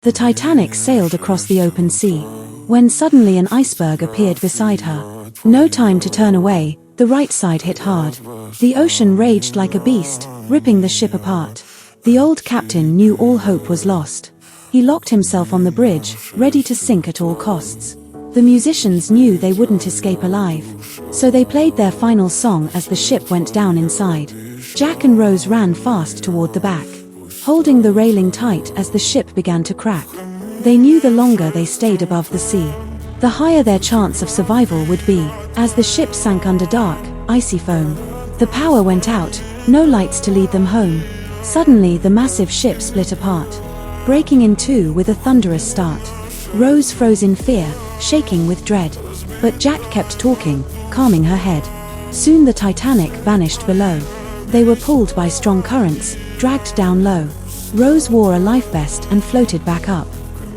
The Titanic sailed across the open sea, when suddenly an iceberg appeared beside her. No time to turn away, the right side hit hard. The ocean raged like a beast, ripping the ship apart. The old captain knew all hope was lost. He locked himself on the bridge, ready to sink at all costs. The musicians knew they wouldn't escape alive, so they played their final song as the ship went down inside. Jack and Rose ran fast toward the back, holding the railing tight as the ship began to crack. They knew the longer they stayed above the sea, the higher their chance of survival would be. As the ship sank under dark, icy foam, the power went out, no lights to lead them home. Suddenly the massive ship split apart, breaking in two with a thunderous start. Rose froze in fear, shaking with dread. But Jack kept talking, calming her head. Soon the Titanic vanished below. They were pulled by strong currents, dragged down low. Rose wore a life vest and floated back up.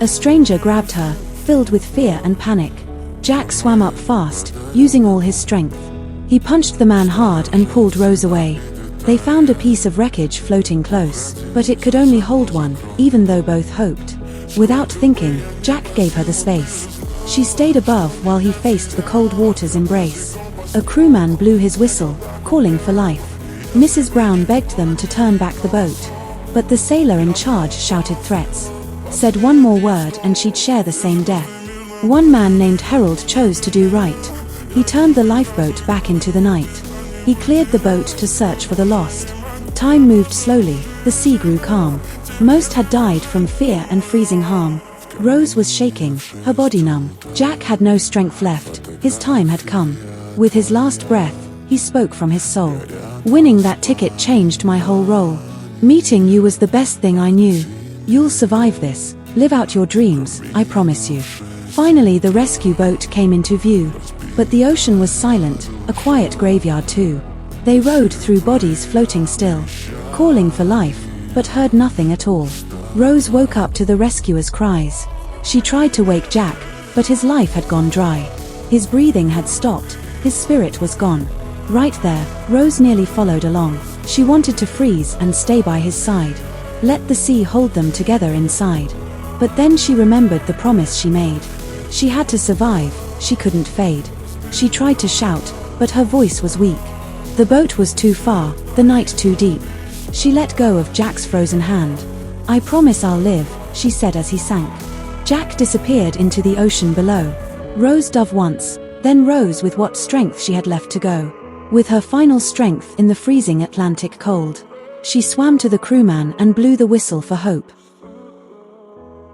A stranger grabbed her, filled with fear and panic. Jack swam up fast, using all his strength. He punched the man hard and pulled Rose away. They found a piece of wreckage floating close, but it could only hold one, even though both hoped. Without thinking, Jack gave her the space. She stayed above while he faced the cold water's embrace. A crewman blew his whistle, calling for life. Mrs. Brown begged them to turn back the boat, but the sailor in charge shouted threats. Said one more word and she'd share the same death. One man named Harold chose to do right. He turned the lifeboat back into the night. He cleared the boat to search for the lost. Time moved slowly, the sea grew calm. Most had died from fear and freezing harm. Rose was shaking, her body numb. Jack had no strength left, his time had come. With his last breath, he spoke from his soul. Winning that ticket changed my whole role. Meeting you was the best thing I knew. You'll survive this, live out your dreams, I promise you. Finally the rescue boat came into view. But the ocean was silent, a quiet graveyard too. They rode through bodies floating still, calling for life, but heard nothing at all. Rose woke up to the rescuers' cries. She tried to wake Jack, but his life had gone dry. His breathing had stopped, his spirit was gone. Right there, Rose nearly followed along. She wanted to freeze and stay by his side. Let the sea hold them together inside. But then she remembered the promise she made. She had to survive, she couldn't fade. She tried to shout, but her voice was weak. The boat was too far, the night too deep. She let go of Jack's frozen hand. I promise I'll live, she said as he sank. Jack disappeared into the ocean below. Rose dove once, then rose with what strength she had left to go. With her final strength in the freezing Atlantic cold, she swam to the crewman and blew the whistle for hope.